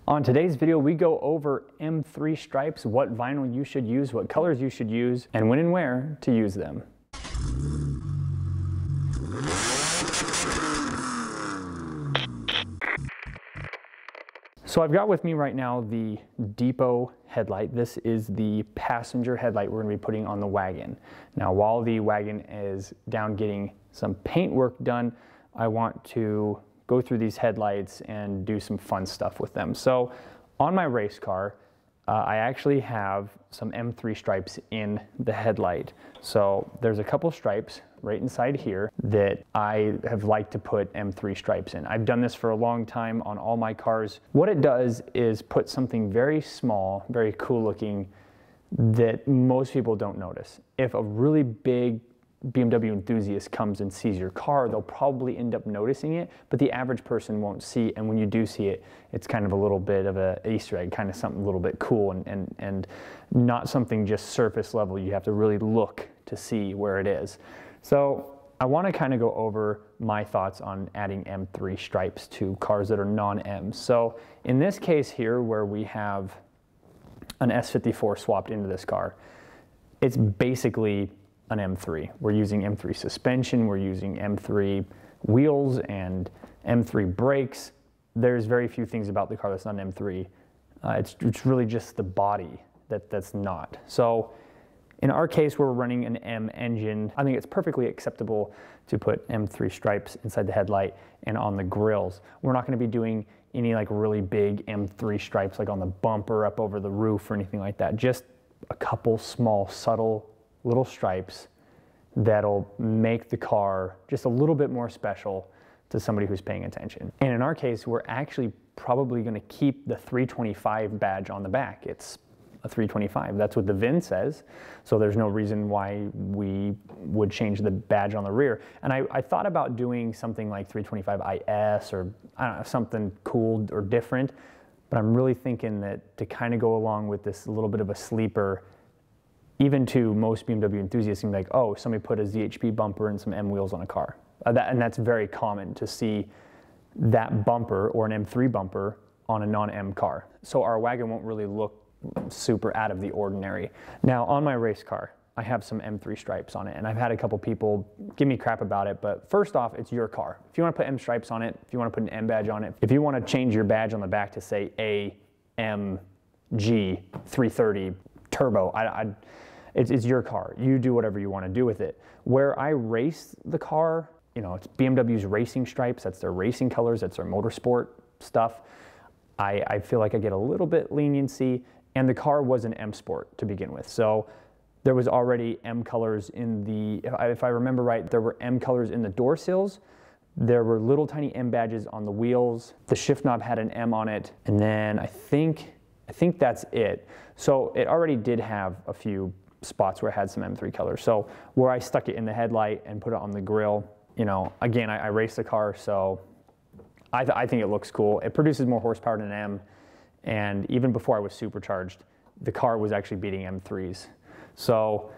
On today's video, we go over M3 stripes, what vinyl you should use, what colors you should use, and when and where to use them. So I've got with me right now the Depo headlight. This is the passenger headlight we're going to be putting on the wagon. Now, while the wagon is down getting some paint work done, I want to go through these headlights and do some fun stuff with them. So on my race car, I actually have some M3 stripes in the headlight. So there's a couple stripes right inside here that I have liked to put M3 stripes in. I've done this for a long time on all my cars. What it does is put something very small, very cool looking that most people don't notice. If a really big BMW enthusiast comes and sees your car, they'll probably end up noticing it, but the average person won't see it. And when you do see it, it's kind of a little bit of an Easter egg, kind of something a little bit cool and not something just surface level. You have to really look to see where it is. So I want to kind of go over my thoughts on adding M3 stripes to cars that are non-M. So in this case here, where we have an S54 swapped into this car, it's basically an M3. We're using M3 suspension, we're using M3 wheels and M3 brakes. There's very few things about the car that's not an M3. It's really just the body that's not. So in our case, where we're running an M engine, I think it's perfectly acceptable to put M3 stripes inside the headlight and on the grills. We're not going to be doing any like really big M3 stripes like on the bumper up over the roof or anything like that. Just a couple small, subtle little stripes that'll make the car just a little bit more special to somebody who's paying attention. And in our case, we're actually probably going to keep the 325 badge on the back. It's a 325. That's what the VIN says. So there's no reason why we would change the badge on the rear. And I thought about doing something like 325 IS or I don't know, something cool or different, but I'm really thinking that to kind of go along with this little bit of a sleeper, even to most BMW enthusiasts, seem like, oh, somebody put a ZHP bumper and some M wheels on a car. And that's very common to see that bumper or an M3 bumper on a non-M car. So our wagon won't really look super out of the ordinary. Now on my race car, I have some M3 stripes on it, and I've had a couple people give me crap about it, but first off, it's your car. If you want to put M stripes on it, if you want to put an M badge on it, if you want to change your badge on the back to say AMG 330 Turbo, it's your car. You do whatever you want to do with it. Where I race the car, you know, it's BMW's racing stripes. That's their racing colors. That's their motorsport stuff. I feel like I get a little bit leniency, and the car was an M Sport to begin with. So there was already M colors in the, if I remember right, there were M colors in the door sills. There were little tiny M badges on the wheels. The shift knob had an M on it. And then I think that's it. So it already did have a few spots where it had some M3 colors. So where I stuck it in the headlight and put it on the grill, you know, again, I raced the car, so I think it looks cool. It produces more horsepower than an M, and even before I was supercharged, the car was actually beating M3s. So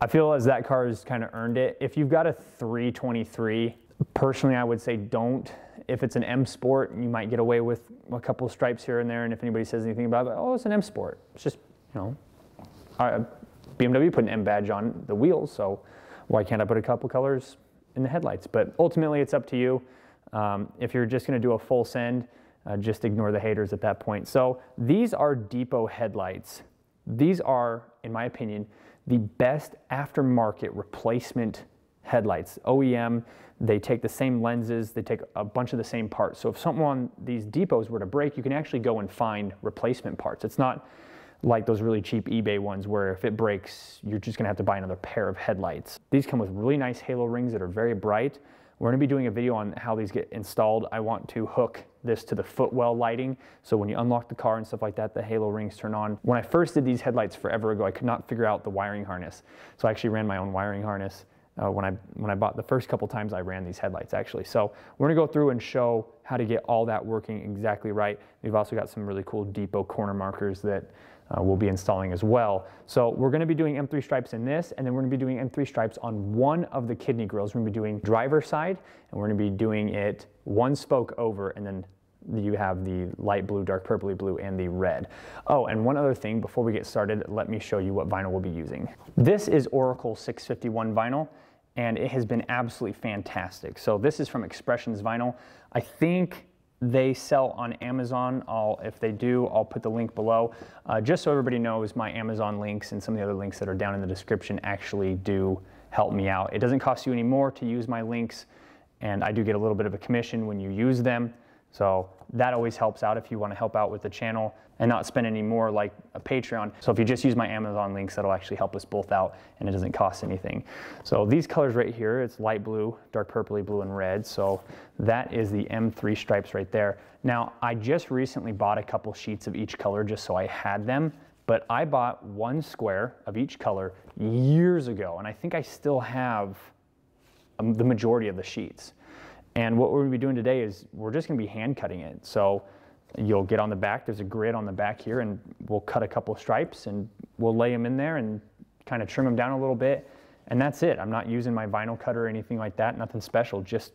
I feel as that car has kind of earned it. If you've got a 323, personally I would say don't. If it's an M Sport, you might get away with a couple of stripes here and there, and if anybody says anything about it, oh, it's an M Sport. It's just, you know, BMW put an M badge on the wheels, so why can't I put a couple colors in the headlights? But ultimately, it's up to you. If you're just going to do a full send, just ignore the haters at that point. So these are Depo headlights. These are, in my opinion, the best aftermarket replacement headlights. OEM, they take the same lenses, they take a bunch of the same parts. So if something on these Depos were to break, you can actually go and find replacement parts. It's not like those really cheap eBay ones where if it breaks, you're just gonna have to buy another pair of headlights. These come with really nice halo rings that are very bright. We're gonna be doing a video on how these get installed. I want to hook this to the footwell lighting, so when you unlock the car and stuff like that, the halo rings turn on. When I first did these headlights forever ago, I could not figure out the wiring harness. So I actually ran my own wiring harness. When I bought the first couple times I ran these headlights actually. So we're gonna go through and show how to get all that working exactly right. We've also got some really cool Depo corner markers that we'll be installing as well. So we're gonna be doing M3 stripes in this, and then we're gonna be doing M3 stripes on one of the kidney grills. We're gonna be doing driver side, and we're gonna be doing it one spoke over and then you have the light blue, dark purpley blue, and the red. Oh, and one other thing before we get started, let me show you what vinyl we'll be using. This is Oracle 651 vinyl, and it has been absolutely fantastic. So this is from Expressions Vinyl. I think they sell on Amazon. If they do, I'll put the link below. Just so everybody knows, my Amazon links and some of the other links that are down in the description actually do help me out. It doesn't cost you any more to use my links, and I do get a little bit of a commission when you use them. So that always helps out if you want to help out with the channel and not spend any more like a Patreon. So if you just use my Amazon links, that'll actually help us both out, and it doesn't cost anything. So these colors right here, it's light blue, dark purpley blue, and red. So that is the M3 stripes right there. Now, I just recently bought a couple sheets of each color just so I had them, but I bought one square of each color years ago, and I think I still have the majority of the sheets. And what we're gonna be doing today is we're just gonna be hand cutting it. So you'll get on the back, there's a grid on the back here, and we'll cut a couple stripes and we'll lay them in there and kind of trim them down a little bit. And that's it. I'm not using my vinyl cutter or anything like that, nothing special, just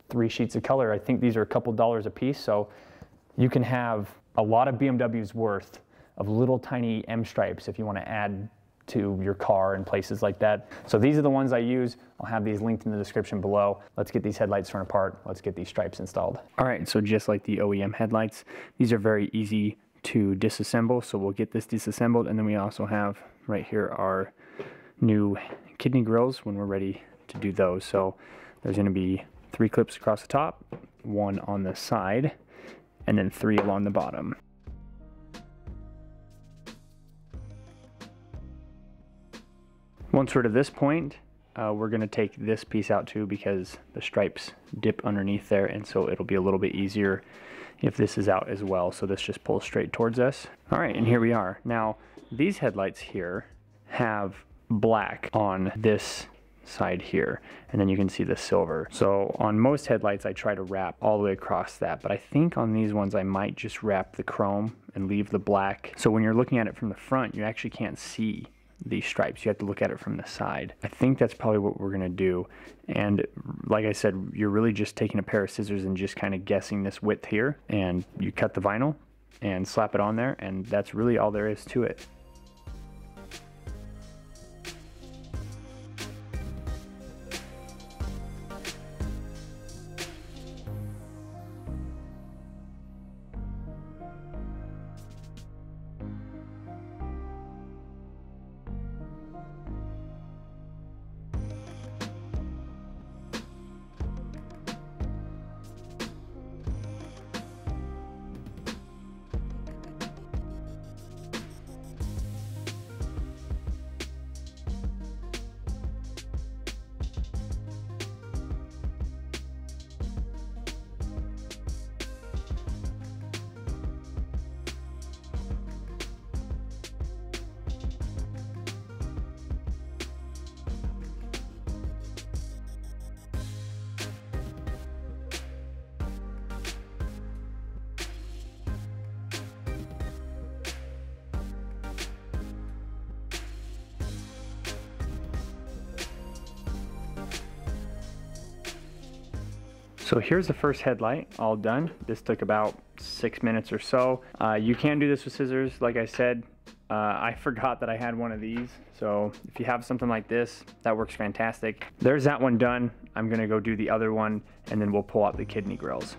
3 sheets of color. I think these are a couple dollars a piece, so you can have a lot of BMW's worth of little tiny M stripes if you wanna add to your car and places like that. So these are the ones I use. I'll have these linked in the description below. Let's get these headlights torn apart. Let's get these stripes installed. All right, so just like the OEM headlights, these are very easy to disassemble. So we'll get this disassembled, and then we also have right here our new kidney grills when we're ready to do those. So there's gonna be 3 clips across the top, 1 on the side, and then 3 along the bottom. Once we're to this point, we're going to take this piece out too, because the stripes dip underneath there, and so it'll be a little bit easier if this is out as well. So this just pulls straight towards us. All right, and here we are. Now, these headlights here have black on this side here, and then you can see the silver. So on most headlights, I try to wrap all the way across that, but I think on these ones, I might just wrap the chrome and leave the black. So when you're looking at it from the front, you actually can't see these stripes. You have to look at it from the side. I think that's probably what we're gonna do. And like I said, you're really just taking a pair of scissors and just kind of guessing this width here, and you cut the vinyl and slap it on there, and that's really all there is to it. So here's the first headlight all done. This took about 6 minutes or so. You can do this with scissors, like I said. I forgot that I had one of these. So if you have something like this, that works fantastic. There's that one done. I'm gonna go do the other one, and then we'll pull out the kidney grills.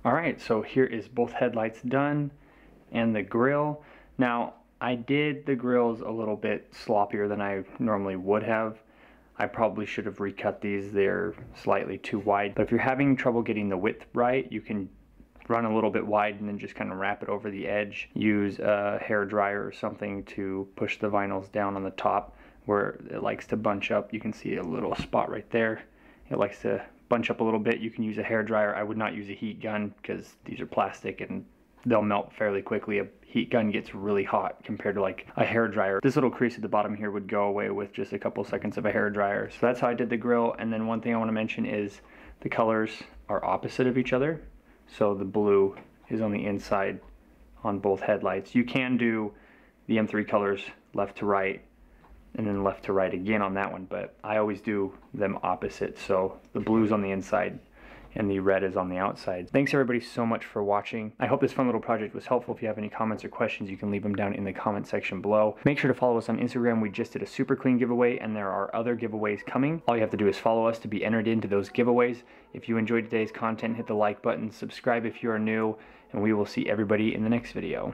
Alright, so here is both headlights done and the grill. Now, I did the grills a little bit sloppier than I normally would have. I probably should have recut these, they're slightly too wide. But if you're having trouble getting the width right, you can run a little bit wide and then just kind of wrap it over the edge. Use a hair dryer or something to push the vinyls down on the top where it likes to bunch up. You can see a little spot right there. It likes to bunch up a little bit. You can use a hair dryer. I would not use a heat gun because these are plastic and they'll melt fairly quickly. A heat gun gets really hot compared to like a hair dryer. This little crease at the bottom here would go away with just a couple seconds of a hair dryer. So that's how I did the grill. And then one thing I want to mention is the colors are opposite of each other. So the blue is on the inside on both headlights. You can do the M3 colors left to right and then left to right again on that one, but I always do them opposite. So the blue's on the inside and the red is on the outside. Thanks everybody so much for watching. I hope this fun little project was helpful. If you have any comments or questions, you can leave them down in the comment section below. Make sure to follow us on Instagram. We just did a super clean giveaway and there are other giveaways coming. All you have to do is follow us to be entered into those giveaways. If you enjoyed today's content, hit the like button, subscribe if you are new, and we will see everybody in the next video.